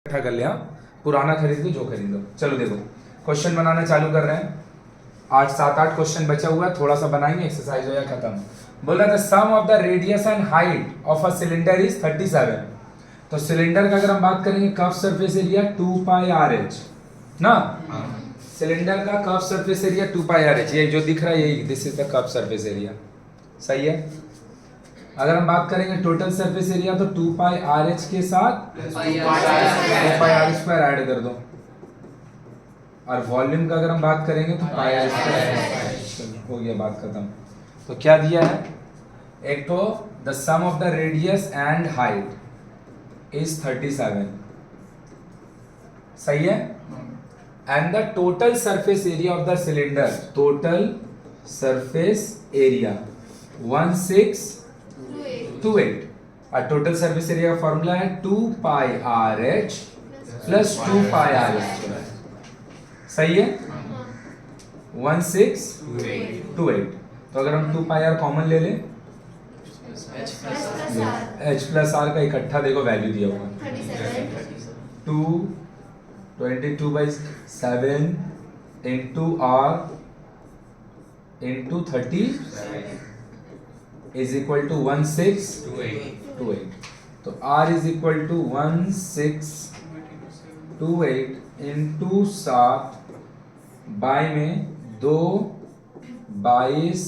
इकट्ठा कर लिया, पुराना खरीद लो जो खरीद लो। चलो देखो क्वेश्चन बनाना चालू कर रहे हैं। 7-8 क्वेश्चन बचा हुआ है, थोड़ा सा बनाएंगे, एक्सरसाइज हो या खत्म। बोला the sum of the radius and height of a cylinder is 37। तो सिलेंडर का अगर हम बात करेंगे curve surface area 2 pi r h ना, सिलेंडर का curve surface area 2 pi r h, ये जो दिख रहा है यही, this is the curve surface area. सही है। अगर हम बात करेंगे टोटल सरफेस एरिया तो 2 पाई आर एच के साथ 2 पाई आर स्क्वायर ऐड कर दो, और वॉल्यूम का अगर हम बात करेंगे तो पाई आर स्क्वायर। हो गया, बात खत्म। तो क्या दिया है, एक तो the sum of the radius and height is 37, सही है, and the total surface area of the cylinder, total surface area 1628। और टोटल सरफेस एरिया का फॉर्मूला है 2 pi r h plus 2 pi r square. सही है, 1628। तो अगर हम 2 पाई आर कॉमन ले लें, एच प्लस आर का इकट्ठा देखो वैल्यू दिया हुआ 22/7 into r into 30 is equal to 1628। तो R is equal to 1628 into 7 by में 2 22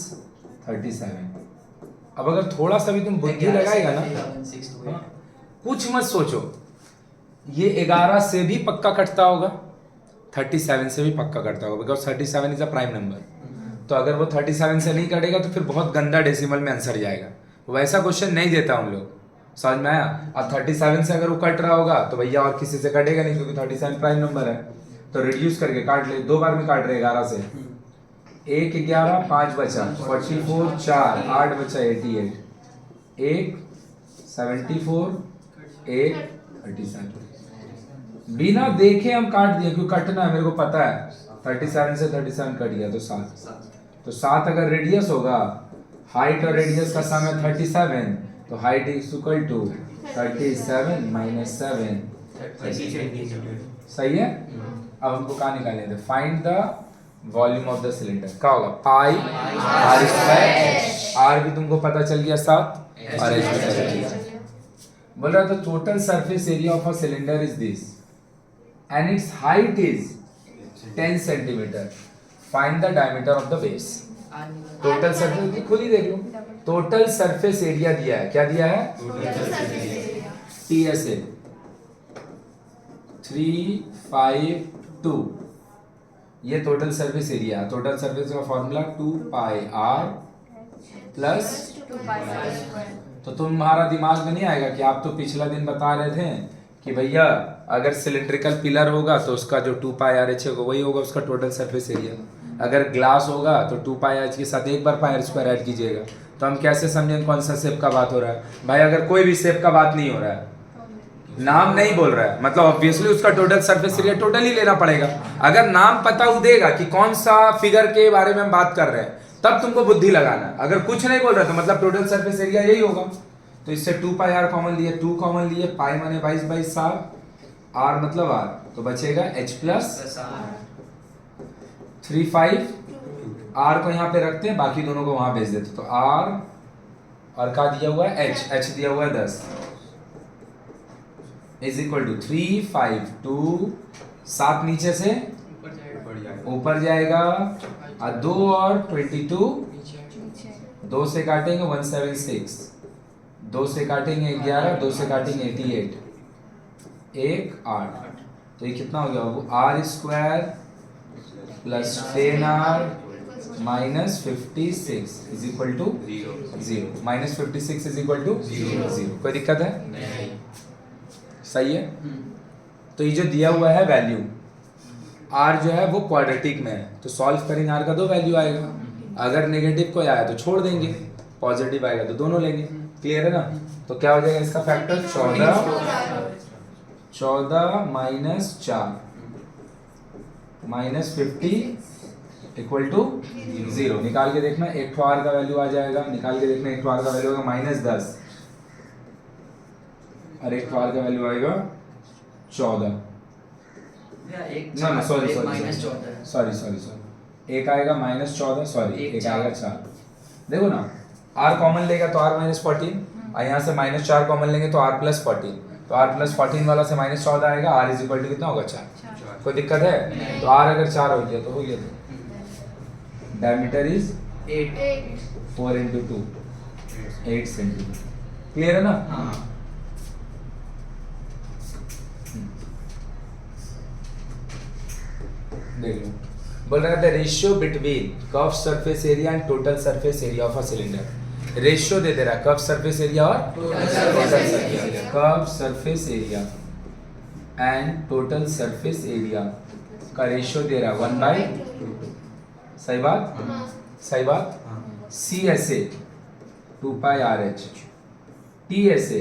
37। अब अगर थोड़ा सा भी तुम बुद्धि लगाएगा ना, कुछ मत सोचो, ये 11 से भी पक्का कटता होगा, 37 से भी पक्का कटता होगा, because 37 is a prime number. तो अगर वो 37 से नहीं कटेगा तो फिर बहुत गंदा डेसिमल में आंसर जाएगा, वैसा क्वेश्चन नहीं देता हम लोग, समझ में आया। अब 37 से अगर वो कट रहा होगा तो भैया और किसी से कटेगा नहीं, क्योंकि 37 प्राइम नंबर है। तो रिड्यूस करके काट ले, 2 बार में काट रहे 11 से, 1 11 5 बचा 44, 4 8 बचा 88, 1 74, 1 37। बिना देखे हम काट दिए, क्यों कटना है मेरे को पता है, 37 से 37 कट गया तो 7। तो 7 अगर रेडियस होगा, हाइट और रेडियस का सम है 37, तो height is equal to 37 minus 7। सही है। अब हमको कहाँ निकालने थे, find the volume of the cylinder. क्या होगा, पाई आर स्क्वायर, आर भी तुमको पता चल गया 7 और एच भी पता चल गया। बोल रहा था total surface area of a cylinder is this and it's height is 10 centimetre, find the diameter of the base. Total surface खुद ही देख लो, टोटल सरफेस एरिया दिया है, क्या दिया है, TSA 352, ये टोटल सरफेस एरिया है। टोटल सरफेस का फॉर्मूला 2 पाई आर प्लस, तो तुम्हारा दिमाग में नहीं आएगा कि आप तो पिछला दिन बता रहे थे कि भैया अगर सिलिंड्रिकल पिलर होगा तो उसका जो 2 पाई आर एच होगा वही होगा उसका टोटल सरफेस एरिया। अगर ग्लास होगा तो 2 पाई एच के साथ एक बार पाई आर स्क्वायर ऐड कीजिएगा। तो हम कैसे समझेंगे कौन सा शेप का बात हो रहा है भाई, अगर कोई भी शेप का बात नहीं हो रहा है, नाम नहीं बोल रहा है, मतलब ऑब्वियसली उसका टोटल सरफेस एरिया टोटल ही लेना पड़ेगा। अगर नाम पता हो देगा कि कौन सा फिगर के बारे में हम बात कर रहे हैं, तब तुमको बुद्धि लगाना है। अगर कुछ नहीं बोल रहा तो मतलब टोटल सरफेस एरिया यही होगा। तो इससे 2 पाई आर कॉमन लिए, 2 कॉमन लिए, पाई माने 22/7, आर मतलब आर, तो बचेगा h प्लस 35। आर को यहाँ पे रखते हैं, बाकी दोनों को वहां भेज देते। तो आर और का दिया हुआ है h दिया हुआ है 10 इज इक्वल टू 352, 7 नीचे से ऊपर जाएगा, और 2 और 22, 2 से काटेंगे 176, 2 से काटेंगे 11, 2 से काटेंगे 88, 1 8। तो ये कितना हो गया, वो r square plus 10r minus 56 is equal to 0, minus 56 is equal to 0। कोई दिक्कत है? सही है। तो ये जो दिया हुआ है वैल्यू r जो है वो क्वाड्रेटिक में है, तो सॉल्व करेंगे, r का 2 वैल्यू आएगा। अगर नेगेटिव कोई आया तो छोड़ देंगे, पॉजिटिव आएगा तो दोनों लेंगे। क्लियर है ना। तो क्या हो जाएगा इसका factor 14 minus 4 minus 50 equal to 0। निकाल के देखना, एक तो r का वैल्यू आ जाएगा, निकाल के देखना, एक तो r का वैल्यू होगा -10 और एक का वैल्यू आएगा 14, ना सॉरी एक आएगा -14, सॉरी एक आएगा 4। देखो ना, r कॉमन लेगा तो r -14, और यहाँ से -4 कॉमन लेंगे तो r +14, तो r +14 वाला से -14 आएगा, r इज इक्वल टू कितना होगा 4। कोई दिक्कत है? तो r अगर 4 हो गया तो हो गया। Diameter is 4 × 2 8 centimetre. क्लियर है ना? हाँ। देख लो, बोल रहा था ratio between curve surface area and total surface area of a cylinder. Ratio दे दे रहा है कर्व सरफेस एरिया और total surface area. Curve surface area and total surface area का रेशियो दे रहा है 1/2। सही बात? सही बात। CSA 2πRH, TSA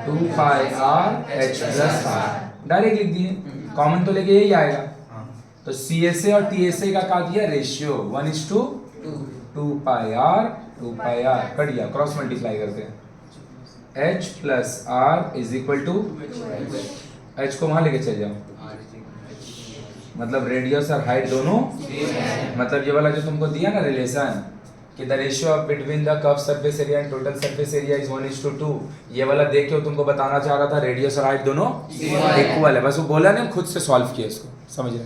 2πRH + R direct लिख दिए, कॉमन तो लेके यही आएगा। तो CSA और TSA का क्या दिया रेशियो 1:2πr कट गया, क्रॉस मल्टीप्लाई करते हैं। H + R is equal to, H को वहां लेके चले जाओ, मतलब रेडियस और हाइट दोनों, मतलब ये वाला जो तुमको दिया ना रिलेशन कि the ratio of between the curve surface area and total surface area is 1:2, ये वाला देख के तुमको बताना चाह रहा था रेडियस और हाइट दोनों इक्वल है, बस वो बोला ना, खुद से सॉल्व किया इसको, समझ रहे?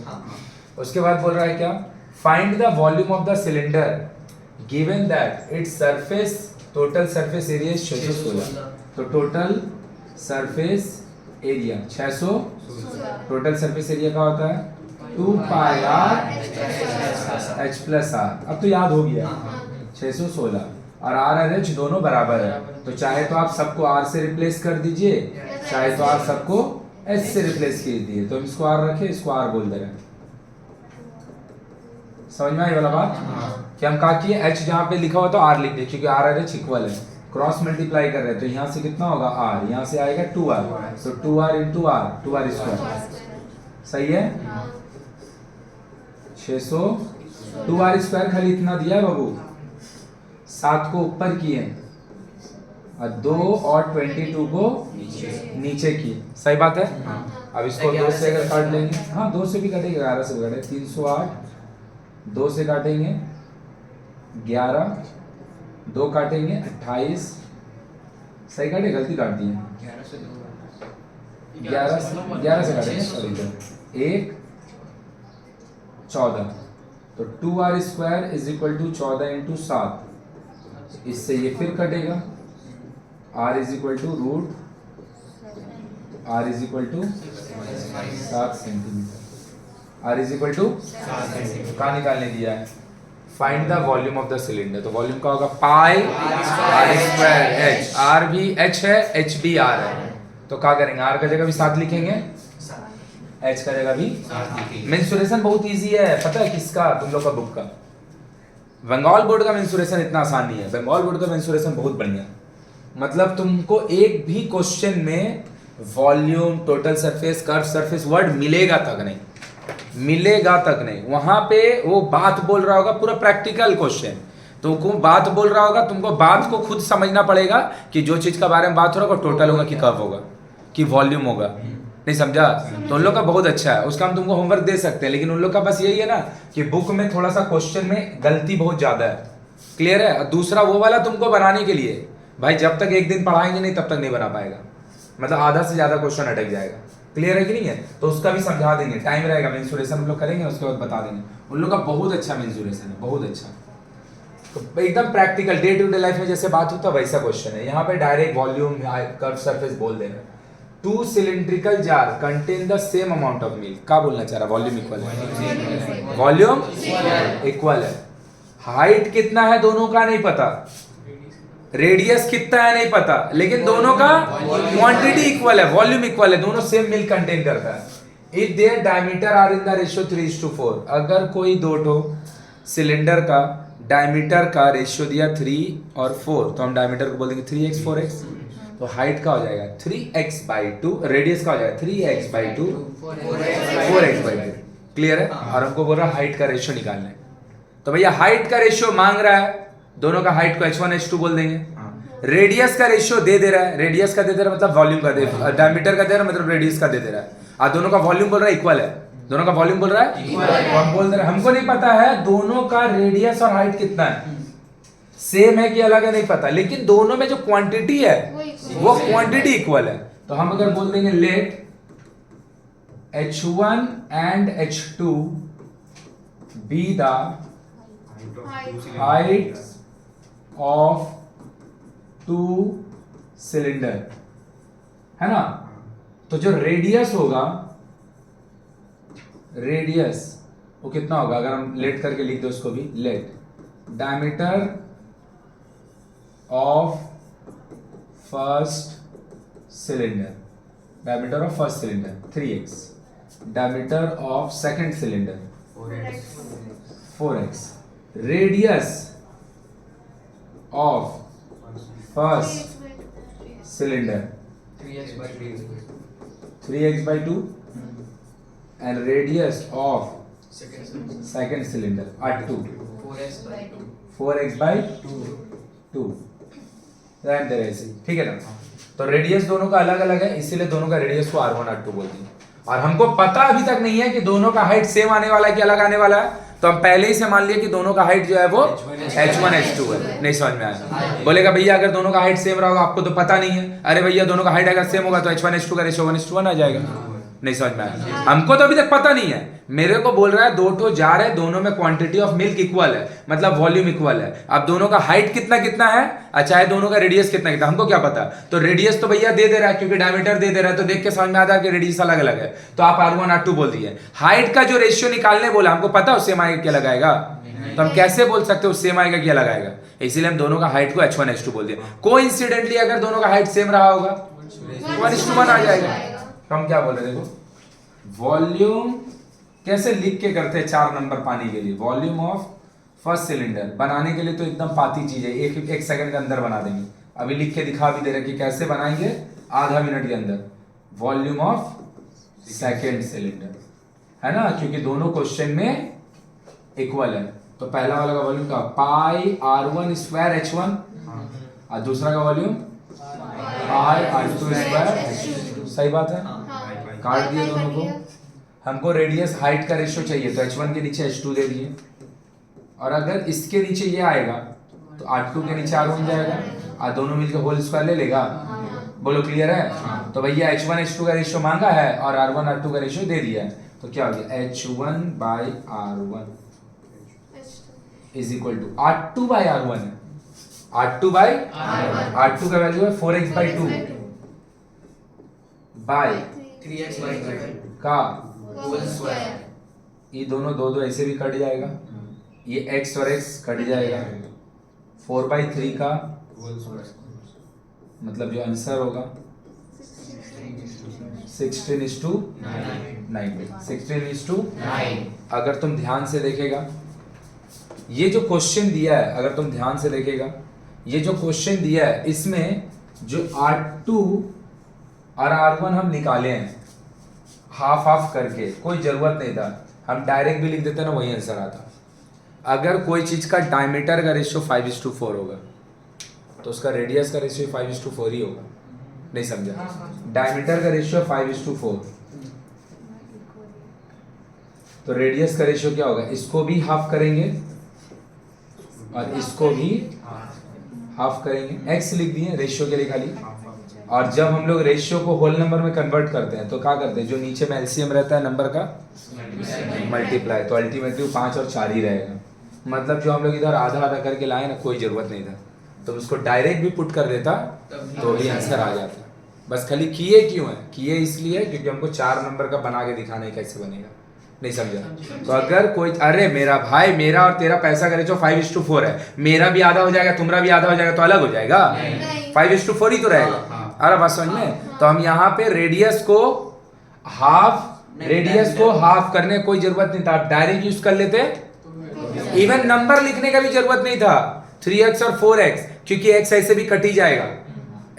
उसके बाद बोल रहा है क्या, find the volume of the cylinder given that its surface total surface area is 616। तो total surface area 600, total surface area का होता है 2πr H + R। अब तो याद हो गया 616 और R और H दोनों बराबर है, तो चाहे तो आप सबको R से रिप्लेस कर दीजिए, चाहे तो आप सबको H से रिप्लेस कर दीजिए। तो इसको R रखे, इसको R बोल दे रहे हैं। समझ में आई वाला बात? कि हम कहा कि H जहाँ पे लिखा हुआ तो R लिख दे, क्योंकि R और H इक्वल है, क्रॉस मल्टीप्लाई कर रहे हैं, तो यहाँ से कितना होगा R, यहाँ से आएगा 2R, तो 2R × R 2R²। सही है? 600 2R² खाली इतना दिया है बाबू, 7 को ऊपर किए और 2 और 22 को नीचे किए। सही बात है? अब इसको 2 से अगर काट लेंगे, हाँ 2 से भी कटेंगे, 11 से भी कटेंगे, 308 2 से काटेंगे 11, 2 काटेंगे 28। सही काटे, गलती काट दी है, 11 से काटेंगे, सॉरी 1 14, तो 2R² इज इक्वल टू 14 × 7, इससे ये फिर कटेगा, R is equal to √, R is equal to 7 centimetre, R is equal to कहाँ निकालने दिया है, find the volume of the cylinder. तो वॉल्यूम का होगा πr²H, R भी H है, H भी R है, तो क्या करेंगे, R का जगह भी 7 लिखेंगे, H का जगह भी। मेंसुरेशन बहुत इजी है, पता है किसका, तुम लोग का बुक का। बंगाल बोर्ड का मेंसुरेशन इतना आसान नहीं है, बंगाल बोर्ड का मेंसुरेशन बहुत बढ़िया, मतलब तुमको एक भी क्वेश्चन में volume, total surface, curve surface word मिलेगा तक नहीं, मिलेगा तक नहीं। वहां पे वो बात बोल रहा होगा, पूरा प्रैक्टिकल क्वेश्चन, तुमको बात बोल रहा होगा, तुमको बात को खुद समझना पड़ेगा कि जो चीज का बारे में बात हो रहा होगा टोटल होगा कि कर्व होगा कि वॉल्यूम होगा। नहीं समझा? तो उन लोग का बहुत अच्छा है, उसका हम तुमको होमवर्क दे सकते हैं, लेकिन उन लोग का बस यही है ना कि बुक में थोड़ा सा क्वेश्चन में गलती बहुत ज्यादा है। क्लियर है? और दूसरा वो वाला तुमको बनाने के लिए भाई जब तक एक दिन पढ़ाएंगे नहीं तब तक नहीं बना पाएगा, मतलब आधा से ज्यादा क्वेश्चन अटक जाएगा। क्लियर है कि नहीं है? तो उसका भी समझा देंगे, टाइम रहेगा, मेंसुरेशन हम लोग करेंगे, उसके बाद बता देंगे। उन लोग का बहुत अच्छा मेंसुरेशन है, बहुत अच्छा, तो एकदम practical day to day life में जैसे बात होता है वैसा क्वेश्चन है। यहाँ पे डायरेक्ट वॉल्यूम, कर्व सरफेस बोल देना। 2 cylindrical jar contain the same amount of milk, क्या बोलना चाह रहा, वॉल्यूम इक्वल है, वॉल्यूम इक्वल है। हाइट कितना है दोनों का नहीं पता, रेडियस कितना है नहीं पता, लेकिन दोनों का क्वांटिटी इक्वल है, वॉल्यूम इक्वल है, दोनों सेम मिल्क कंटेन करता है। If their diameter are in the ratio 3:4, अगर कोई दो ठो सिलेंडर का डायमीटर का रेशियो दिया 3 और 4, तो हम डायमीटर को बोल देंगे 3x 4x, तो हाइट का हो जाएगा 3x/2, रेडियस का हो जाएगा 3x/2 4x/2। क्लियर है? और हमको बोल रहा है हाइट का रेशियो निकालना है, तो भैया हाइट का रेशियो मांग रहा है, दोनों का हाइट को h1 h2 बोल देंगे, रेडियस का रेशियो दे रहा है, रेडियस का दे रहा है मतलब वॉल्यूम का दे, डायमीटर का दे रहा है मतलब रेडियस का दे रहा है, और दोनों का वॉल्यूम बोल रहा है इक्वल है, दोनों का वॉल्यूम बोल रहा है कौन बोल रहा है, हमको नहीं पता है दोनों का रेडियस और हाइट कितना है, सेम है कि अलग है नहीं पता, लेकिन दोनों में जो क्वांटिटी है वो क्वांटिटी इक्वल है। तो हम अगर बोल देंगे late H1 and H2 be the height of two cylinder, है ना, तो जो रेडियस होगा, रेडियस वो कितना होगा, अगर हम लेट करके लिख दो उसको भी, let diameter of first cylinder, diameter of first cylinder 3x, diameter of second cylinder 4x, radius of first cylinder 3x by 2 and radius of second cylinder at 2 4x by 2 रहने दे रहे ऐसे, ठीक है ना। तो रेडियस दोनों का अलग अलग है, इसीलिए दोनों का रेडियस को R1 R2 बोलते हैं, और हमको पता अभी तक नहीं है कि दोनों का हाइट सेम आने वाला है कि अलग आने वाला है, तो हम पहले ही से मान लिए कि दोनों का हाइट जो है वो H1 H2 है। नहीं समझ में आया, बोलेगा भैया अगर दोनों का हाइट सेम रहा होगा, आपको तो पता नहीं है, अरे भैया दोनों का हाइट अगर सेम होगा तो H1 H2 का रेशियो 1:1 आ जाएगा। नहीं समझ में आया, हमको तो अभी तक पता नहीं है, मेरे को बोल रहा है दो ठो जार है, दोनों में क्वांटिटी ऑफ मिल्क इक्वल है, मतलब वॉल्यूम इक्वल है, अब दोनों का हाइट कितना कितना है, अच्छा है दोनों का रेडियस कितना कितना, हमको क्या पता, तो रेडियस तो भैया दे रहा है क्योंकि डायमीटर दे रहा है, तो देख के समझ में आता है कि रेडियस अलग अलग है, तो आप R1 R2 बोल दिए। हाइट का जो रेशियो निकालने बोला, हमको पता है सेम आएगा क्या लगाएगा, तो हम कैसे बोल सकते हो सेम आएगा क्या लगाएगा, इसीलिए हम दोनों का हाइट को H1 H2 बोल दिए। कोइंसिडेंटली अगर दोनों का हाइट सेम रहा होगा 1:1 आ जाएगा। तो हम क्या बोल रहे हैं, देखो वॉल्यूम कैसे लिख के करते हैं 4 नंबर पाने के लिए, वॉल्यूम ऑफ फर्स्ट सिलेंडर बनाने के लिए तो एकदम पाती चीज है, एक सेकंड के अंदर बना देंगे, अभी लिख के दिखा भी दे रहे कि कैसे बनाएंगे, आधा मिनट के अंदर, वॉल्यूम ऑफ सेकंड सिलेंडर, है ना, क्योंकि दोनों क्वेश्चन में इक्वल है। तो पहला वाला का वॉल्यूम का पाई R1 स्क्वायर H1 और दूसरा का वॉल्यूम पाई R2 स्क्वायर, सही बात है, काट दिए दोनों को। हमको रेडियस हाइट का रेशियो चाहिए तो H1 के नीचे H2 दे दिए, और अगर इसके नीचे ये आएगा तो R2 के नीचे R1 जाएगा, और दोनों मिलकर होल स्क्वायर ले लेगा, बोलो क्लियर है। तो भैया H1 H2 का रेशियो मांगा है और R1 R2 का रेशियो दे दिया है, तो क्या हो गया H1 by R1 is equal to R2 by R1 है, R2 by R2 का वैल्यू है 4x by 2 bye 3x by 2 का होल स्क्वायर, ये दोनों दो ऐसे भी कट जाएगा, ये x और x कट जाएगा, 4/3 का होल स्क्वायर, मतलब जो आंसर होगा 16:9। अगर तुम ध्यान से देखेगा, ये जो क्वेश्चन दिया है, अगर तुम ध्यान से देखेगा, ये जो क्वेश्चन दिया है इसमें जो R2 और R1 हम निकाले हैं हाफ हाफ करके, कोई जरूरत नहीं था, हम डायरेक्ट भी लिख देते ना वही आंसर आता। अगर कोई चीज का डायमीटर का रेशियो 5:4 होगा तो उसका रेडियस का रेशियो 5:4 ही होगा। नहीं समझा, डायमीटर का रेशियो 5:4 तो रेडियस का रेशियो क्या होगा, इसको भी हाफ करेंगे और इसको भी हाफ करेंगे, x लिख दिए रेशियो के लिए खाली। और जब हम लोग रेशियो को होल नंबर में कन्वर्ट करते हैं तो क्या करते हैं, जो नीचे में एलसीएम रहता है नंबर का मल्टीप्लाई, तो अल्टीमेटली 5 और 4 ही रहेगा। मतलब जो हम लोग इधर आधा आधा करके लाए ना, कोई जरूरत नहीं था, तो उसको डायरेक्ट भी पुट कर देता तो भी आंसर आ जाता। बस खाली किए क्यों है, किए इसलिए क्योंकि हमको 4 नंबर का बना के दिखाना है कैसे बनेगा। नहीं समझा, तो अगर कोई, अरे मेरा भाई, मेरा और तेरा पैसा का रेशियो 5:4 है, मेरा भी आधा हो जाएगा तुम्हारा भी आधा हो जाएगा तो अलग हो जाएगा, 5:4 ही तो रहेगा। अरे बात समझ में, तो हम यहाँ पे रेडियस को हाफ करने कोई जरूरत नहीं था, आप डायरेक्ट यूज कर लेते, इवन नंबर लिखने का भी जरूरत नहीं था 3x और 4x, क्योंकि x ऐसे भी कट ही जाएगा,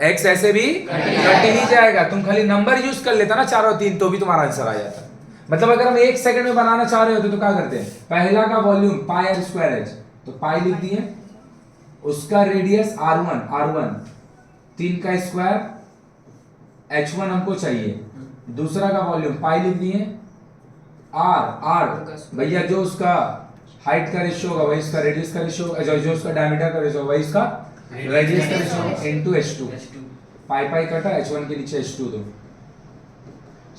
x ऐसे भी कट ही जाएगा, तुम खाली नंबर यूज कर लेता ना 4 और 3 तो भी तुम्हारा आंसर आ जाता। मतलब अगर हम 1 सेकंड में बनाना चाह रहे होते तो क्या करते हैं, पहला का वॉल्यूम पाई r स्क्वायर h, तो पाई लिख दिए, उसका रेडियस R1 3 का स्क्वायर h1 हमको चाहिए, दूसरा का वॉल्यूम पाई लिख दिए, आर भैया जो उसका हाइट का रेशियो होगा वही इसका रेडियस का रेशियो होगा, जो उसका डायमीटर का रेशियो वही इसका रेडियस का रेशियो होगा, इनटू h2। पाई पाई कटा, h1 के नीचे h2 दो,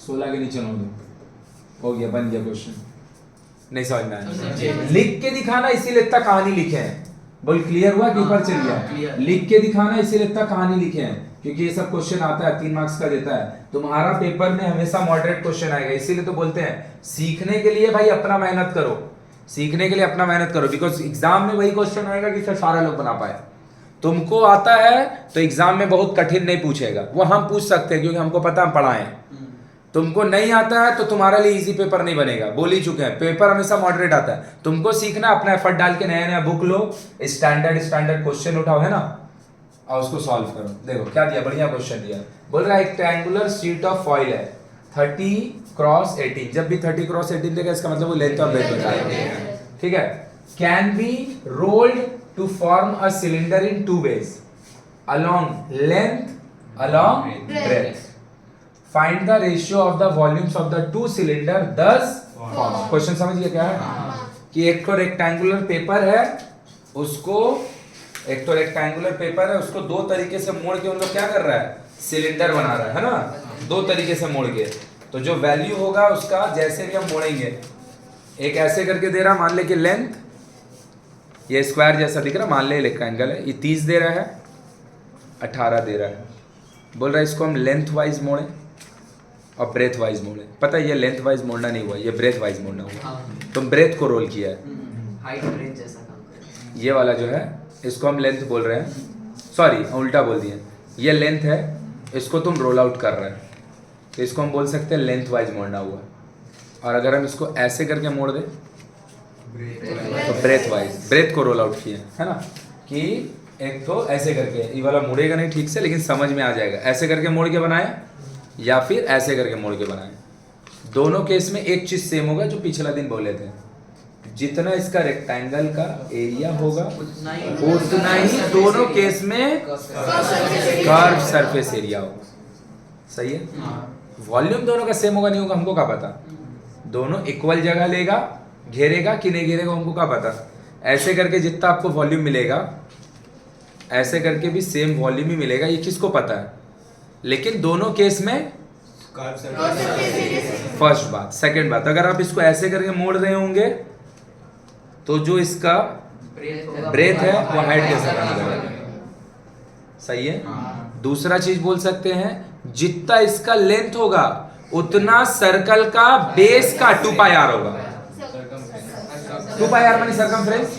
16 के नीचे 9 दो, हो गया, बन गया क्वेश्चन। नहीं समझ में आया? लिख के दिखाना इसीलिए इतना कहानी लिखे हैं। बोल क्लियर हुआ कि ऊपर चल गया? लिख के दिखाना इसीलिए इतना कहानी लिखे हैं क्योंकि ये सब क्वेश्चन आता है 3 मार्क्स का देता है। तुम्हारा पेपर में हमेशा मॉडरेट क्वेश्चन आएगा, इसीलिए तो बोलते हैं सीखने के लिए भाई अपना मेहनत करो, सीखने के लिए अपना मेहनत करो, बिकॉज एग्जाम में वही क्वेश्चन आएगा कि सर सारा लोग बना पाए। तुमको आता है तो एग्जाम में बहुत कठिन नहीं पूछेगा, वो हम पूछ सकते हैं क्योंकि हमको पता हम पढ़ाएं। तुमको नहीं आता है तो तुम्हारे लिए इजी पेपर नहीं बनेगा, बोल ही चुके हैं, पेपर हमेशा मॉडरेट आता है। तुमको सीखना, अपना एफर्ट डाल के नया नया बुक लो, स्टैंडर्ड क्वेश्चन उठाओ, है ना, और उसको सॉल्व करो। देखो क्या दिया, बढ़िया क्वेश्चन दिया। बोल रहा है एक ट्रायंगुलर शीट ऑफ फॉइल है 30x18, जब भी 30x18 देगा इसका मतलब वो लेंथ ऑफ ब्रेथ बताएगा, ठीक है। Can be rolled to form a cylinder in 2 ways, along length, along breadth. Find the ratio of the volumes of the 2 cylinder thus formed. Question समझिए क्या है कि एक तो रेक्टेंगुलर पेपर है, उसको दो तरीके से मोड़ के उन लोग क्या कर रहा है, सिलेंडर बना रहा है ना, दो तरीके से मोड़ के। तो जो वैल्यू होगा उसका जैसे भी हम मोड़ेंगे, एक ऐसे करके दे रहा, मान ले कि लेंथ ये स्क्वायर जैसा दिख रहा, मान ले रेक्टेंगल है, ये 30 दे रहा है, 18 दे रहा है। बोल रहा है इसको हम लेंथ वाइज मोड़े और ब्रेथ वाइज मोड़े। पता है ये लेंथ वाइज मोड़ना नहीं हुआ, ये ब्रेथ वाइज मोड़ना हुआ। तुम ब्रेथ को रोल किया है, हाइट ब्रेथ जैसा काम कर रहा है। ये वाला जो है इसको हम लेंथ बोल रहे हैं, सॉरी उल्टा बोल दिए, ये लेंथ है, इसको तुम रोल आउट कर रहे हैं, तो इसको हम बोल सकते हैं लेंथ वाइज मोड़ना हुआ। और अगर हम इसको ऐसे करके मोड़ दें तो ब्रेथ वाइज, ब्रेथ को रोल आउट किए, है ना, कि एक तो ऐसे करके, ये वाला मुड़ेगा नहीं ठीक से लेकिन समझ में आ जाएगा, ऐसे करके मोड़ के बनाए या फिर ऐसे करके मोड़ के बनाए। दोनों केस में एक चीज सेम होगा जो पिछला दिन बोले थे, जितना इसका रेक्टेंगल का एरिया होगा उतना ही दोनों केस में कर्व सरफेस एरिया होगा। सही है, वॉल्यूम दोनों का सेम होगा नहीं होगा हमको क्या पता, दोनों इक्वल जगह लेगा, घेरेगा कि नहीं घेरेगा हमको क्या पता। ऐसे करके जितना आपको वॉल्यूम मिलेगा ऐसे करके भी सेम वॉल्यूम ही मिलेगा, ये किसको पता है, लेकिन दोनों केस में फर्स्ट बात। सेकंड बात, अगर आप इसको ऐसे करके मोड़ रहे होंगे तो जो इसका ब्रेथ है वो हाइट के साथ करेगा। सही है। दूसरा चीज बोल सकते हैं, जितना इसका लेंथ होगा उतना सर्कल का बेस का 2πr होगा। 2πr माने सर्कमफ्रेंस।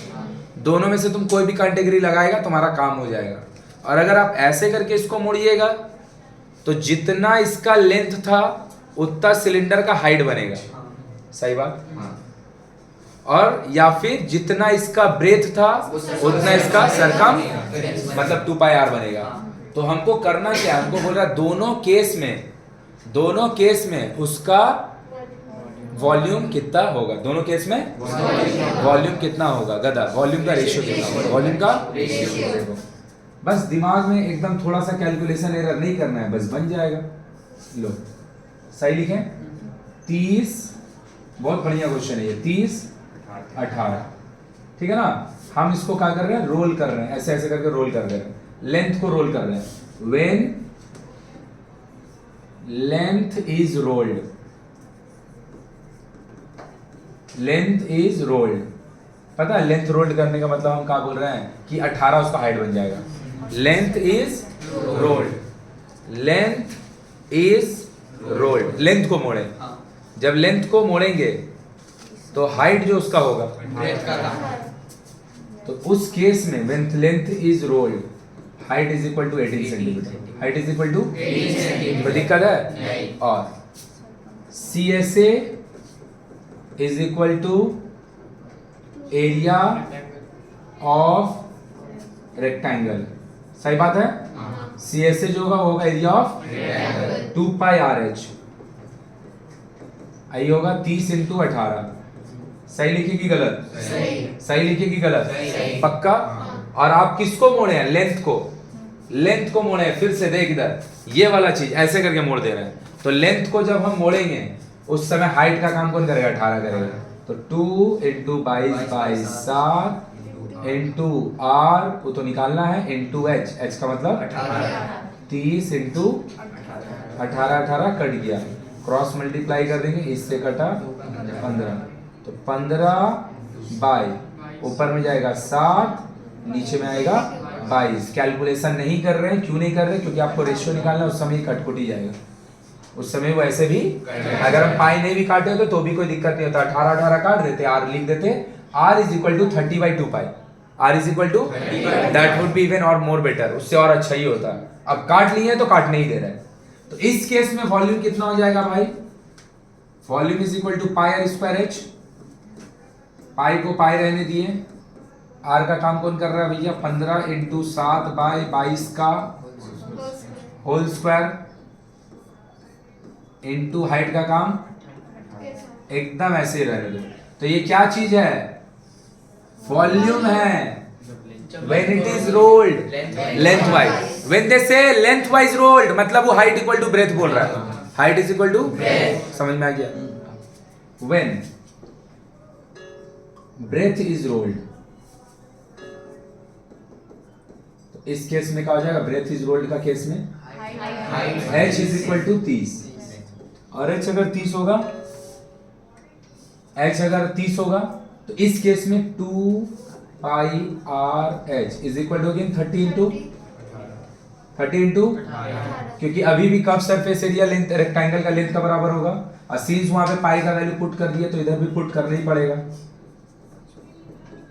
दोनों में से तुम कोई भी कैटेगरी लगाएगा तुम्हारा काम हो जाएगा। और अगर आप ऐसे करके इसको मोड़िएगा तो जितना इसका लेंथ था उतना सिलेंडर का हाइट बनेगा। सही बात। और या फिर जितना इसका ब्रेथ था उतना इसका सरकम मतलब 2πr बनेगा। तो हमको करना क्या, हमको बोल रहा दोनों केस में उसका वॉल्यूम कितना होगा, दोनों केस में वॉल्यूम कितना होगा, गधा वॉल्यूम का रेशियो कितना होगा, वॉल्यूम का रेशियो। बस दिमाग में एकदम थोड़ा सा कैलकुलेशन एरर नहीं करना है, बस बन जाएगा। लो सही लिखें, 30, बहुत बढ़िया क्वेश्चन है ये, 30 18, ठीक है ना। हम इसको क्या कर रहे हैं, रोल कर रहे हैं, ऐसे ऐसे करके रोल कर रहे हैं, लेंथ को रोल कर रहे हैं। When length is rolled, length is rolled, पता है लेंथ रोल्ड करने का मतलब हम क्या बोल रहे हैं कि 18 उसका हाइट बन जाएगा। Length is rolled, length is rolled, length को मोड़े, जब लेंथ को मोड़ेंगे तो हाइट जो उसका होगा तो उस केस में when length is rolled height is equal to 18 centimetre, height is equal to 18 centimetre. दिक्कत है। और CSA is equal to area of rectangle. सही बात है। CSA जो होगा वो होगा एरिया ऑफ 2πRH, आई होगा 30 × 18। सही लिखी कि गलत? सही लिखी कि गलत? पक्का। और आप किसको मोड़े हैं, लेंथ को, लेंथ को मोड़े, फिर से देख इधर, ये वाला चीज ऐसे करके मोड़ दे रहे हैं। तो लेंथ को जब हम मोड़ेंगे उस समय हाइट का काम कौन करेगा? 18 करेगा। तो 2 इंटू 22/7 इंटू आर को तो निकालना है, इंटू एच, एच का मतलब 30 इंटू 18 कट गया, क्रॉस मल्टीप्लाई कर देंगे, इससे कटा 15, तो 15 बाई ऊपर में जाएगा 7, नीचे में आएगा 22। कैलकुलेशन नहीं कर रहे हैं, क्यों नहीं कर रहे? क्योंकि आपको रेशियो निकालना है, उस समय कटकुट ही जाएगा। उस समय वो ऐसे भी, अगर हम पाई नहीं भी काटे होते तो भी कोई दिक्कत नहीं होता, 18 काट देते, आर लिख देते, r is equal to 30/2 pi, r is equal to, that would be even और मोर बेटर, उससे और अच्छा ही होता। अब काट लिए तो काटने ही दे रहा है, तो इस केस में वॉल्यूम कितना हो जाएगा भाई? Volume is equal to pi r square h, pi को पाई रहने दिए, आर का काम कौन कर रहा है भैया? 15 इंटू 7/22 का होल स्क्वायर इंटू हाइट का काम एकदम ऐसे ही रहने दो। तो ये क्या चीज है? वॉल्यूम है। When it is rolled length wise, when they से लेंथ वाइज रोल्ड, मतलब वो हाइट इक्वल टू ब्रेथ बोल रहा है, height is equal to breadth, समझ में आ गया? व्हेन ब्रेथ इज रोल्ड, तो इस केस में क्या हो जाएगा? ब्रेथ इज रोल्ड का केस में h इज इक्वल टू 30, और h अगर 30 होगा, h अगर 30 होगा तो इस केस में 2 pi r h is equal to again 30 into, क्योंकि अभी भी curve surface area length rectangle का लेंथ का बराबर होगा, और सिंस वहां पे पाई का वैल्यू पुट कर दिया तो इधर भी पुट करना ही पड़ेगा,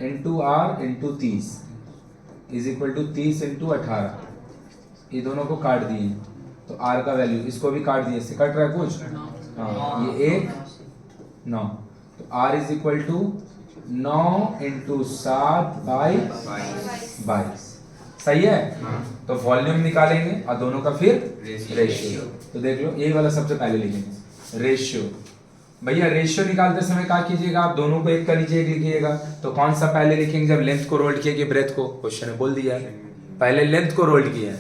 into r into 30 is equal to 30 into 18, ये दोनों को काट दिए तो आर का वैल्यू, इसको भी काट दिए, इससे कट रहा है कुछ, हाँ, ये 1 9, तो r is equal to 9 into 7/22, सही है? तो वॉल्यूम निकालेंगे और दोनों का फिर रेशियो, तो देख लो यही वाला सबसे पहले लिखेंगे रेशियो। भैया रेशियो निकालते समय क्या कीजिएगा? आप दोनों को एक का नीचे एक लिखिएगा, तो कौन सा पहले लिखेंगे? जब लेंथ को रोल्ड किया ब्रेथ को, क्वेश्चन में बोल दिया है पहले लेंथ को रोल्ड किया है,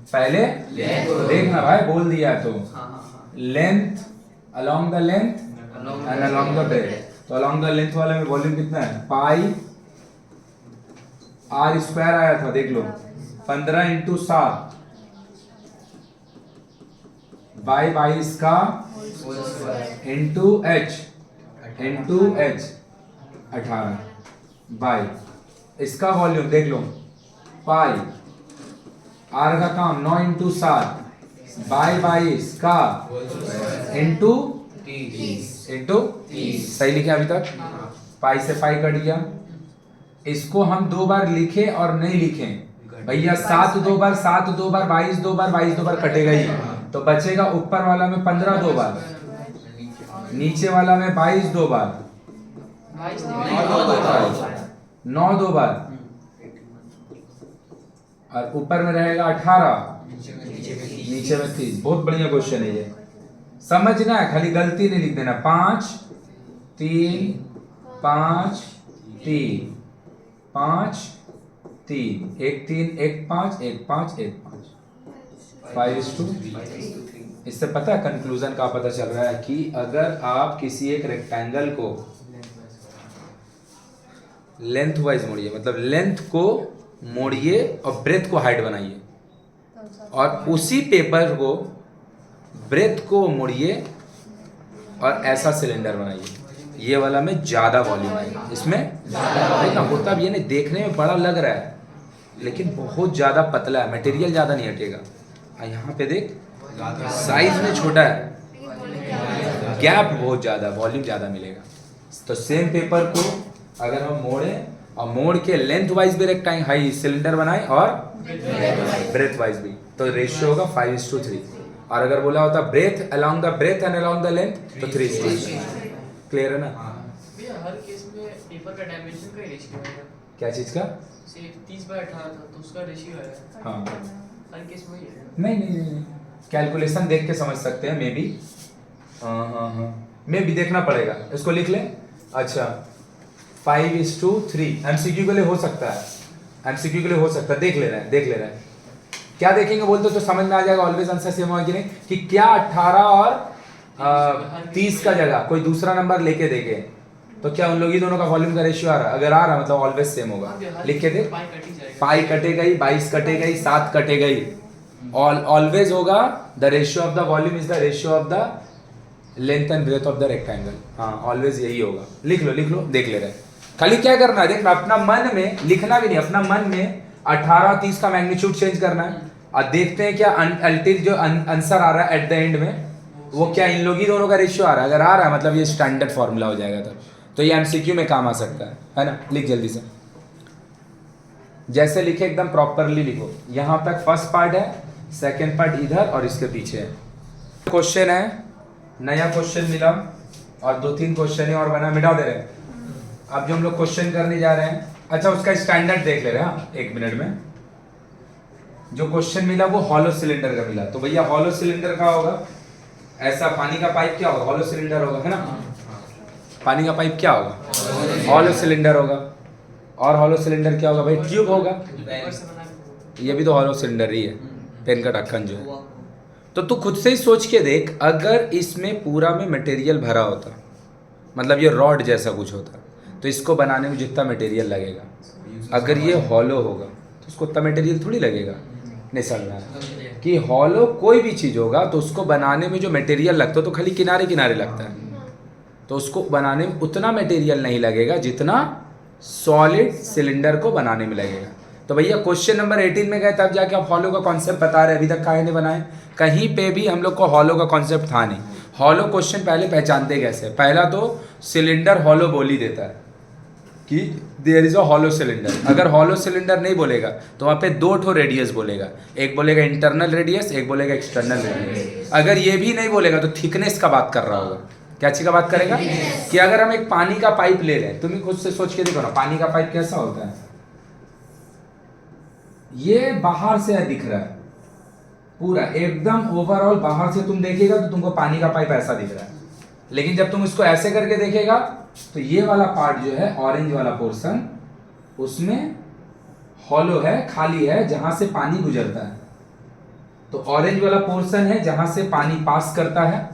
पहले देखना भाई, बोल दिया तो length along the length and along the breadth, तो अलोंग द लेंथ वाले में वॉल्यूम कितना है? पाई आर स्क्वायर आया था, देख लो 15 इंटू 7 बाई 22 का इंटू एच 18 बाई इसका वॉल्यूम देख लो, पाई आर का काम 9 इंटू 7 बाई 22 का इंटू 30, सही लिखे अभी तक? पाई से पाई कट गया, इसको हम 2 बार लिखे और नहीं लिखे भैया, 7 2 बार 7 2 बार 22 2 बार 22 2 बार कटेगा ही, तो बचेगा ऊपर वाला में 15 2 बार, नीचे वाला में 22 2 बार, 9 2 बार, और ऊपर में रहेगा 18, नीचे में 30। बहुत बढ़िया क्वेश्चन है ये, समझना है, खाली गलती नहीं लिख देना। 5 3 5 3 5 3 1 3 1 5 1 5 1 5 5:2। इससे पता है कंक्लूजन का पता चल रहा है कि अगर आप किसी एक रेक्टेंगल को लेंथ वाइज मोड़िए, मतलब लेंथ को मोड़िए और ब्रेथ को हाइट बनाइए, और उसी पेपर को ब्रेथ को मोड़िए और ऐसा सिलेंडर बनाइए, ये वाला में ज्यादा वॉल्यूम आएगा, इसमें देखना होता भी ये नहीं, देखने में बड़ा लग रहा है लेकिन बहुत ज्यादा पतला है, मटेरियल ज्यादा नहीं हटेगा। यहाँ पे देख साइज में छोटा है, गैप बहुत ज्यादा, वॉल्यूम ज्यादा मिलेगा। तो सेम पेपर को अगर हम मोड़े और मोड़ के लेंथ वाइज भी रेक्टेंगल हाई सिलेंडर बनाए और ब्रेथ वाइज भी, तो रेशियो होगा 5:3। और अगर बोला होता breadth along the breadth and along the length तो 3:3। क्लियर है ना? भैया हर केस में पेपर का डायमेंशन का रेशियो है, क्या चीज का? से 30/18 था तो उसका रेशियो है, हाँ हर केस में है। नहीं, कैलकुलेशन देख के समझ सकते हैं, मे बी हाँ मे बी देखना पड़ेगा, इसको लिख लें। अच्छा 5:3 एमसीक्यू के लिए हो सकता है, एमसीक्यू के लिए हो सकता है, देख ले रहे हैं क्या देखेंगे बोलते तो समझ में आ जाएगा ऑलवेज आंसर सेम होगा कि नहीं, कि क्या 18 और 30 का जगह कोई दूसरा नंबर लेके देखे तो क्या उन लोग ही दोनों का वॉल्यूम का रेशियो आ रहा है, अगर आ रहा मतलब ऑलवेज सेम होगा। लिख के दे, पाई कट ही जाएगा। पाई कटेगा ही, 22 कटेगा ही, 7 कटेगा ही, ऑलवेज होगा the ratio of the volume is the ratio of the length and breadth of the rectangle. हाँ ऑलवेज यही होगा। लिख लो देख ले रहे। खाली क्या करना है देखना, अपना मन में लिखना भी नहीं, अपना मन में 18 और 30 का मैग्नीट्यूड चेंज करना है और देखते हैं क्या अल्टीमेट जो आंसर आ रहा है एट द एंड में वो क्या इन लोग ही दोनों का रेशियो आ रहा है। अगर आ रहा है मतलब ये स्टैंडर्ड फॉर्मूला हो जाएगा तब तो ये एमसीक्यू में काम आ सकता है ना। लिख जल्दी से, जैसे लिखे एकदम प्रॉपरली लिखो। यहां तक फर्स्ट पार्ट है, सेकंड पार्ट इधर और इसके पीछे है। क्वेश्चन है, नया क्वेश्चन मिला और 2-3 क्वेश्चन ही और बना, मिटा दे रहे हैं। अब जो हम लोग क्वेश्चन करने जा रहे हैं, अच्छा उसका स्टैंडर्ड देख ले रहे हैं 1 मिनट में। जो क्वेश्चन मिला वो हॉलो सिलेंडर का मिला, तो भैया हॉलो सिलेंडर का होगा ऐसा, पानी का पाइप क्या होगा, हॉलो सिलेंडर होगा, है ना। पानी का पाइप क्या होगा, हॉलो सिलेंडर होगा। और हॉलो सिलेंडर क्या होगा भाई, ट्यूब होगा। ऊपर से बना के ये भी तो हॉलो सिलेंडर ही है, पेन का ढक्कन जो है। तो तू खुद से ही सोच के देख, अगर इसमें पूरा में मटेरियल भरा होता, मतलब ये रॉड जैसा कुछ होता, तो इसको बनाने में जितना मटेरियल लगेगा, अगर ये हॉलो होगा तो उसको उतना मटेरियल थोड़ी लगेगा। नहीं समझना कि हॉलो कोई भी चीज़ होगा तो उसको बनाने में जो मटेरियल लगता है तो खाली किनारे किनारे लगता है, तो उसको बनाने में उतना मटेरियल नहीं लगेगा जितना सॉलिड सिलेंडर को बनाने में लगेगा। तो भैया क्वेश्चन नंबर 18 में गए तब जाके आप हॉलो का कॉन्सेप्ट बता रहे, अभी तक काहे नहीं बनाए। कहीं पे भी हम लोग को हॉलो का कॉन्सेप्ट था नहीं। हॉलो क्वेश्चन पहले पहचानते कैसे, पहला तो सिलेंडर हॉलो बोल ही देता है कि there is a hollow cylinder. अगर हॉलो सिलेंडर नहीं बोलेगा तो वहाँ पे 2 ठो रेडियस बोलेगा, एक बोलेगा इंटरनल रेडियस, एक बोलेगा एक्सटर्नल रेडियस। अगर ये भी नहीं बोलेगा तो थिकनेस का बात कर रहा होगा। क्या चीज़ का बात करेगा कि अगर हम एक पानी का पाइप ले लें, तुम ही खुद से सोच के देखो ना, पानी का पाइप कैसा होता है, ये बाहर से दिख रहा है पूरा एकदम ओवरऑल, बाहर से तुम देखेगा तो तुमको पानी का पाइप ऐसा दिख रहा है, लेकिन जब तुम इसको ऐसे करके देखेगा तो ये वाला पार्ट जो है ऑरेंज वाला पोर्शन, उसमें हॉलो है, खाली है, जहां से पानी गुजरता है। तो ऑरेंज वाला पोर्शन है जहां से पानी पास करता है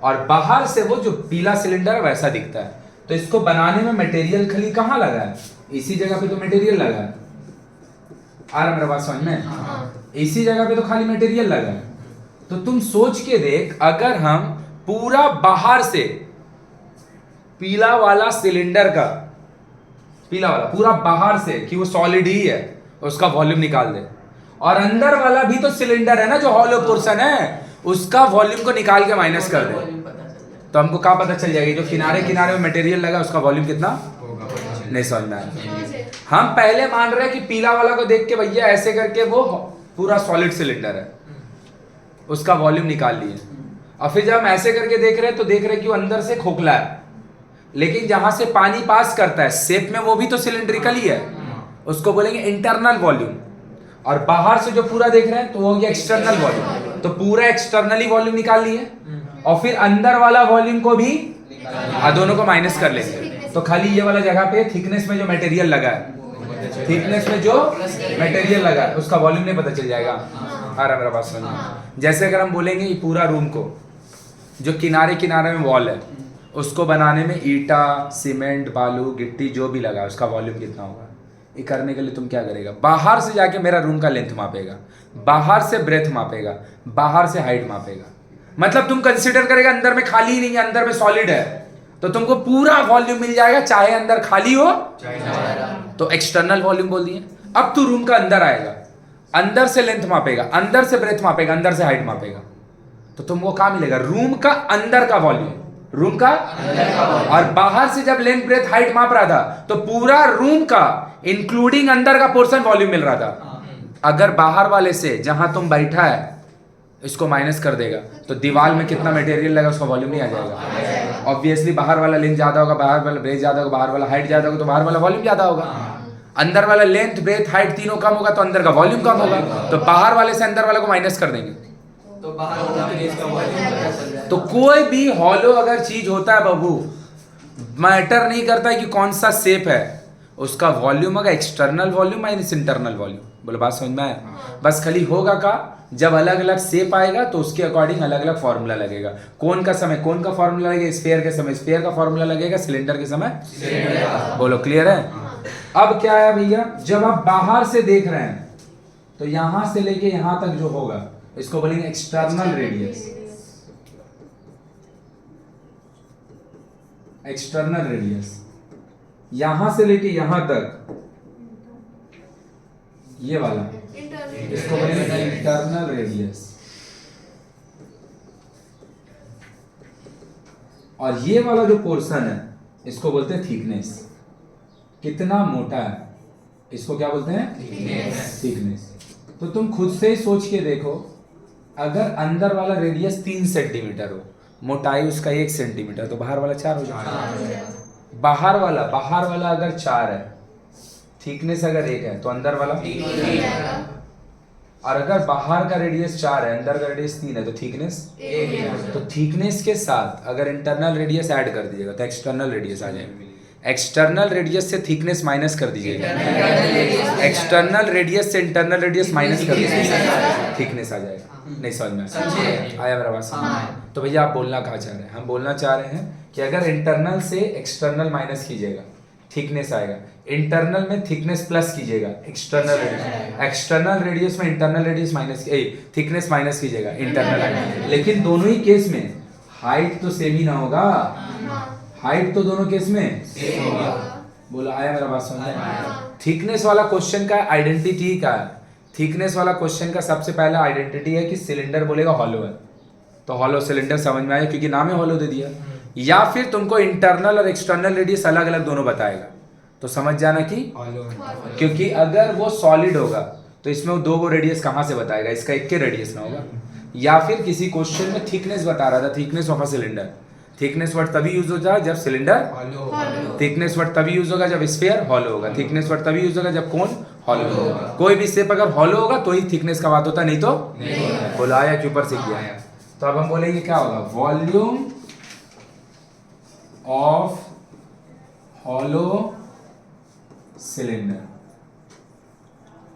और बाहर से वो जो पीला सिलेंडर है वैसा दिखता है। तो इसको बनाने में मटेरियल खाली कहाँ लगा है, इसी जगह पे तो मटेरियल लगा है। आ रहा मेरा बात समझ में, इसी जगह पे तो खाली मटेरियल लगा है। तो तुम सोच के देख, अगर हम पूरा बाहर से पीला वाला सिलेंडर का, पीला वाला पूरा बाहर से कि वो सॉलिड ही है, उसका वॉल्यूम निकाल दे, और अंदर वाला भी तो सिलेंडर है ना जो हॉलो पोर्शन है, उसका वॉल्यूम को निकाल के माइनस कर दे, तो हमको क्या पता चल जाएगी जो किनारे किनारे में मटेरियल लगा उसका वॉल्यूम कितना होगा। नहीं समझ में आया। हम पहले मान रहे हैं कि पीला वाला को देख के भैया ऐसे करके वो पूरा सॉलिड सिलेंडर है, उसका वॉल्यूम निकाल लिए, और फिर जब हम ऐसे करके देख रहे हैं तो देख रहे हैं कि वो अंदर से खोखला है, लेकिन जहां से पानी पास करता है शेप में वो भी तो सिलेंड्रिकल ही है, उसको बोलेंगे इंटरनल वॉल्यूम। और बाहर से जो पूरा देख रहे हैं तो वो हो गया एक्सटर्नल वॉल्यूम। तो पूरा एक्सटर्नली वॉल्यूम निकाल लिए और फिर अंदर वाला वॉल्यूम को भी दोनों को माइनस कर लेंगे। तो खाली ये वाला जगह पे थिकनेस में जो मटेरियल लगा है, थिकनेस में जो मटेरियल लगा है उसका वॉल्यूम नहीं पता चल जाएगा। आ रहा मेरा बात समझ। जैसे अगर हम बोलेंगे ये पूरा रूम को जो किनारे किनारे में वॉल है उसको बनाने में ईटा, सीमेंट, बालू, गिट्टी जो भी लगा उसका वॉल्यूम कितना होगा। ये करने के लिए तुम क्या करेगा, बाहर से जाके मेरा रूम का लेंथ मापेगा, बाहर से ब्रेथ मापेगा, बाहर से हाइट मापेगा। मतलब तुम कंसीडर करेगा अंदर में खाली नहीं है, अंदर में सॉलिड है, तो तुमको पूरा वॉल्यूम मिल जाएगा, चाहे अंदर खाली हो तो एक्सटर्नल वॉल्यूम बोल दिए। अब तू रूम का अंदर आएगा, अंदर से लेंथ मापेगा, अंदर से ब्रेथ मापेगा, अंदर से हाइट मापेगा, तो तुमको क्या मिलेगा, रूम का अंदर का वॉल्यूम, रूम का और बाहर से जब लेंथ ब्रेथ हाइट माप रहा था तो पूरा रूम का इंक्लूडिंग अंदर का पोर्शन वॉल्यूम मिल रहा था। अगर बाहर वाले से जहां तुम बैठा है इसको माइनस कर देगा तो दीवार में कितना मटेरियल लगा उसका वॉल्यूम नहीं आ जाएगा। ऑब्वियसली बाहर वाला लेंथ ज्यादा होगा, बाहर वाला ब्रेथ ज्यादा होगा, बाहर वाला हाइट ज्यादा होगा तो बाहर वाला वॉल्यूम ज्यादा होगा। अंदर वाला लेंथ ब्रेथ हाइट तीनों कम होगा तो अंदर का वॉल्यूम कम होगा, तो बाहर वाले से अंदर वाले को माइनस कर देंगे तो बाहर तो कोई भी हॉलो अगर चीज होता है बाबू, मैटर नहीं करता है कि कौन सा शेप है, उसका वॉल्यूम होगा external volume minus internal volume. बोलो बात समझ में आया? बस खाली होगा का जब अलग अलग शेप आएगा तो उसके अकॉर्डिंग अलग अलग फॉर्मूला लगेगा। कोन का समय कोन का फॉर्मूला लगेगा, स्फीयर के समय स्फीयर का फॉर्मूला लगेगा, सिलेंडर के समय। बोलो क्लियर है? अब क्या है भैया, जब आप बाहर से देख रहे हैं तो यहां से लेके यहां तक जो होगा इसको बोलेंगे एक्सटर्नल रेडियस। एक्सटर्नल रेडियस यहां से लेके यहां तक ये वाला इसको बोलेंगे इंटरनल रेडियस। और ये वाला जो पोर्शन है इसको बोलते हैं थिकनेस। कितना मोटा है इसको क्या बोलते हैं? थिकनेस। तो तुम खुद से ही सोच के देखो, अगर अंदर वाला रेडियस 3 सेंटीमीटर हो, मोटाई उसका 1 सेंटीमीटर, तो बाहर वाला 4 हो जाएगा। बाहर वाला अगर 4 है, थिकनेस अगर 1 है तो अंदर वाला, और अगर बाहर का रेडियस 4 है अंदर का रेडियस 3 है तो थिकनेस 1। तो थिकनेस के साथ अगर इंटरनल रेडियस ऐड कर दीजिएगा तो एक्सटर्नल रेडियस आ जाएगा। एक्सटर्नल रेडियस से थिकनेस माइनस कर दीजिएगा, एक्सटर्नल रेडियस से इंटरनल रेडियस माइनस कर दीजिएगा, थिकनेस आ जाएगा। नहीं समझ में आया मेरा बात? तो भैया आप बोलना कहाँ चाह रहे हैं? हम बोलना चाह रहे हैं कि अगर इंटरनल से एक्सटर्नल माइनस कीजिएगा थिकनेस आएगा, इंटरनल में थिकनेस प्लस कीजिएगा एक्सटर्नल रेडियस, एक्सटर्नल रेडियस में internal radius minus thickness minus कीजिएगा इंटरनल आएगा। लेकिन दोनों ही केस में हाइट तो सेम ही ना होगा, हाइट तो दोनों केस में सेम होगा। बोला आया मेरा बात समझ में? थिकनेस वाला क्वेश्चन का आइडेंटिटी का है, थिकनेस वाला क्वेश्चन का सबसे पहला आइडेंटिटी है कि सिलेंडर बोलेगा हॉलो है, तो हॉलो सिलेंडर समझ में आया क्योंकि नाम है हॉलो दे दिया। या फिर तुमको इंटरनल और एक्सटर्नल रेडियस अलग अलग दोनों बताएगा तो समझ जाना कि हॉलो है, क्योंकि अगर वो सॉलिड होगा तो इसमें वो 2 रेडियस कहां से बताएगा, इसका 1 के रेडियस ना होगा। या फिर किसी क्वेश्चन में थिकनेस बता रहा था, thickness of a cylinder, thickness word तभी यूज हो जाए जब सिलेंडर, थिकनेस वर्ड तभी यूज होगा जब स्फीयर हॉलो होगा, थिकनेस वर्ड तभी यूज होगा जब कोन हॉलो होगा। कोई भी शेप अगर हॉलो होगा तो ही थिकनेस का बात होता, नहीं तो बोला आया कि ऊपर से किया। तो अब हम बोलेंगे क्या होगा, वॉल्यूम ऑफ हॉलो सिलेंडर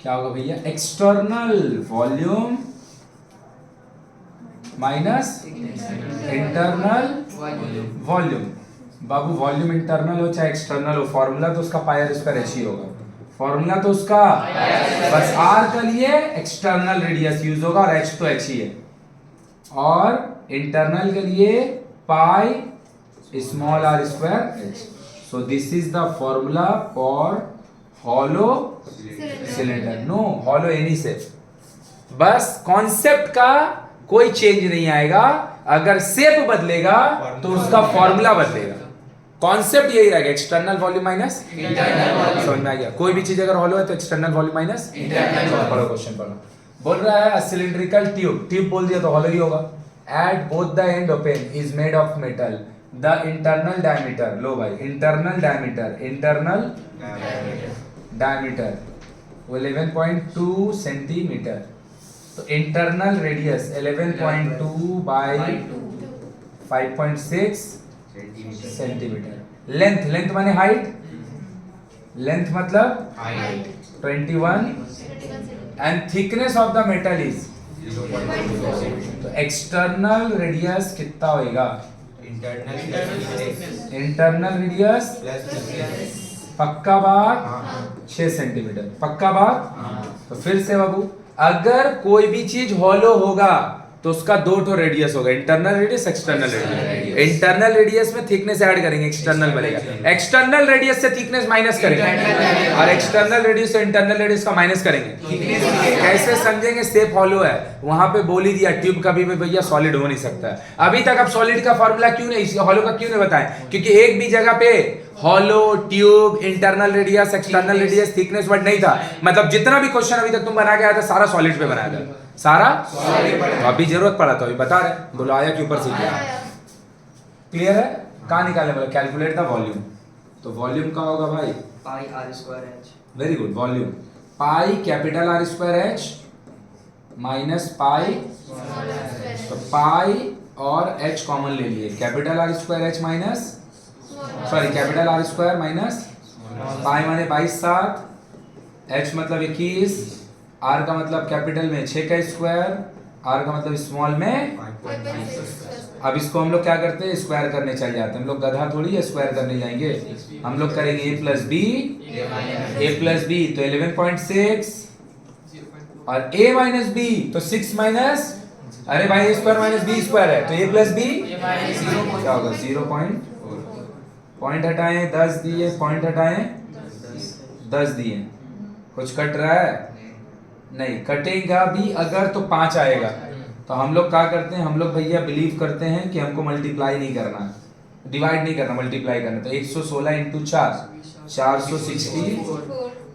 क्या होगा भैया, external volume minus internal volume. बाबू वॉल्यूम इंटरनल हो चाहे एक्सटर्नल हो, फॉर्मूला तो उसका पाई आर स्क्वायर एच ही होगा, फॉर्मूला तो उसका बस आर के लिए एक्सटर्नल रेडियस यूज होगा और एच तो एच ही है, और इंटरनल के लिए pi small r square h. So this is the formula for hollow cylinder. No hollow any shape, बस कॉन्सेप्ट का कोई चेंज नहीं आएगा, अगर शेप बदलेगा तो उसका फॉर्मूला बदलेगा। कॉन्सेप्ट यही रहेगा, एक्सटर्नल वॉल्यूम माइनस इंटरनल। समझ में आ गया? कोई भी चीज अगर हॉलो है तो एक्सटर्नल वॉल्यूम माइनस इंटरनल। पढ़ो क्वेश्चन पढ़ो। बोल रहा है सिलिंड्रिकल ट्यूब, ट्यूब बोल दिया तो हॉलो ही होगा। At both the end open is made of metal, the internal diameter, लो भाई internal diameter, internal diameter 11.2 centimetre, तो internal radius 11.2 by 5.6 centimetre. Length, length माने हाइट, लेंथ मतलब 21, and thickness of the metal is, तो external radius कितना होगा, internal radius पक्का बात 6 सेंटीमीटर, पक्का बात। तो फिर से बाबू, अगर कोई भी चीज हॉलो होगा तो उसका 2 रेडियस होगा, internal radius external radius. Internal radius में थिकनेस ऐड करेंगे, एक्सटर्नल बनेगा, एक्सटर्नल रेडियस से थिकनेस माइनस करेंगे, और एक्सटर्नल रेडियस से इंटरनल रेडियस का माइनस करेंगे। कैसे समझेंगे? शेप हॉलो है, वहां पे बोल ही दिया ट्यूब कभी भी भैया सॉलिड हो नहीं सकता है। अभी तक अब सॉलिड का फॉर्मूला क्यों नहीं, हॉलो का क्यों नहीं बताएं? क्योंकि एक भी जगह पे hollow, tube, internal radius, external radius, thickness word नहीं था। मतलब जितना भी क्वेश्चन अभी तक तुम बना के आया था सारा सॉलिड पे बनाया था, सारा तो अभी जरूरत पड़ा तो अभी बता रहे, बोलो आया कि ऊपर से किया। क्लियर है? कहाँ निकालने वाला, कैलकुलेट द वॉल्यूम। तो वॉल्यूम का होगा भाई pi r square h. Very good, volume pi capital R square h minus pi, तो पाई और एच कॉमन ले लिए, capital R square h minus, sorry capital R square minus pi माने 22 7, h मतलब 21, r का मतलब कैपिटल में 6 का स्क्वायर, r का मतलब स्मॉल में। अब इसको हम लोग क्या करते हैं, स्क्वायर करने चल जाते हैं। हम लोग गधा थोड़ी है स्क्वायर करने जाएंगे, हम लोग करेंगे a प्लस बी तो 11.6 और a माइनस बी तो 6 माइनस, अरे भाई a square minus b square है तो a प्लस बी क्या होगा 0. पॉइंट हटाएं 10 दिए, पॉइंट हटाएं 10 दिए, कुछ कट रहा है नहीं, कटेगा भी अगर तो 5 आएगा। तो हम लोग क्या करते हैं, हम लोग भैया बिलीव करते हैं कि हमको मल्टीप्लाई नहीं करना, डिवाइड नहीं करना, मल्टीप्लाई करना। तो 116 into 4 460।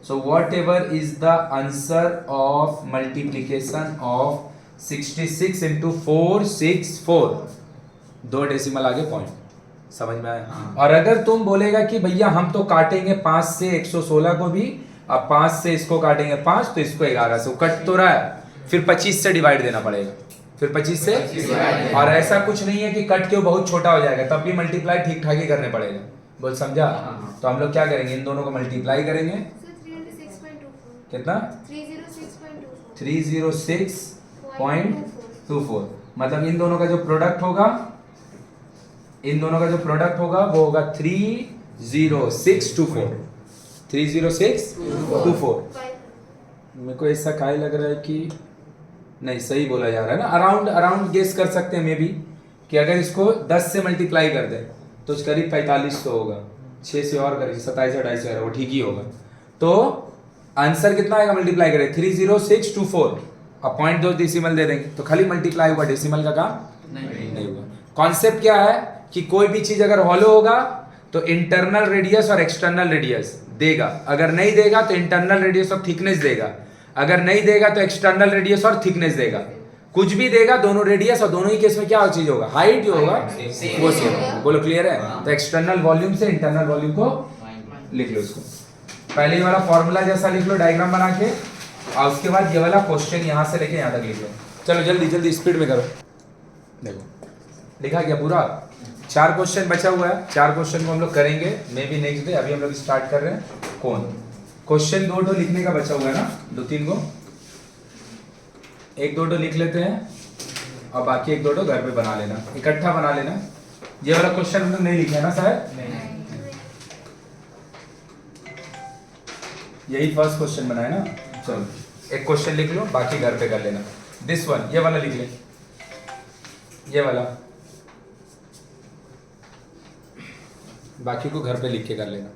So whatever is the answer of multiplication of 66 into 464, 2 decimal आगे पॉइंट, समझ में आया। और अगर तुम बोलेगा कि भैया हम तो काटेंगे 5 से 116 को भी, अब 5 से इसको काटेंगे 5 तो इसको 11 से, कट तो रहा है, फिर 25 से डिवाइड देना पड़ेगा, फिर 25 से। और ऐसा कुछ नहीं है कि कट के वो बहुत छोटा हो जाएगा, तब भी मल्टीप्लाई ठीक ठाक ही करने पड़ेगा, बोल समझा। तो हम लोग क्या करेंगे, इन दोनों को मल्टीप्लाई करेंगे, कितना 306.24, मतलब इन दोनों का जो प्रोडक्ट होगा, इन दोनों का जो प्रोडक्ट होगा वो होगा 30624, 30624। मेरे को ऐसा काय लग रहा है कि नहीं सही बोला जा रहा है ना, अराउंड गेस कर सकते हैं मे भी कि अगर इसको 10 से मल्टीप्लाई कर दे तो करीब 45 तो होगा, 6 से और करेंगे 27 28 वो ठीक ही होगा। तो आंसर कितना आएगा मल्टीप्लाई करें 30624, अब 0.2 डेसिमल दे देंगे तो खाली मल्टीप्लाई होगा, डेसिमल का काम नहीं होगा। कॉन्सेप्ट क्या है कि कोई भी चीज अगर हॉलो होगा तो इंटरनल रेडियस और एक्सटर्नल रेडियस देगा, अगर नहीं देगा तो इंटरनल रेडियस और थिकनेस देगा, अगर नहीं देगा तो एक्सटर्नल रेडियस और थिकनेस देगा, कुछ भी देगा दोनों रेडियस, और दोनों ही केस में क्या चीज होगा, हाइट जो होगा वो सेम। बोलो क्लियर है। तो एक्सटर्नल वॉल्यूम से इंटरनल वॉल्यूम को लिख लो, इसको पहले ये वाला फॉर्मूला जैसा लिख लो डायग्राम बना के, और उसके बाद ये वाला क्वेश्चन यहाँ से लेके यहाँ तक लिख लो। चलो जल्दी जल्दी स्पीड में करो, देखो लिखा गया पूरा, 4 क्वेश्चन बचा हुआ है, 4 क्वेश्चन को हम लोग करेंगे मे बी नेक्स्ट डे, अभी हम लोग स्टार्ट कर रहे हैं। कौन क्वेश्चन 2 लिखने का बचा हुआ है ना, 2-3 को, 1-2 लिख लेते हैं और बाकी 1-2 घर पे बना लेना, इकट्ठा बना लेना। ये वाला क्वेश्चन हम लोग नहीं लिखे है ना शायद, यही फर्स्ट क्वेश्चन बनाया ना। चलो एक क्वेश्चन लिख लो, बाकी घर पे कर लेना। दिस वन, ये वाला लिख ले, ये वाला, बाकी को घर पे लिख के कर लेना।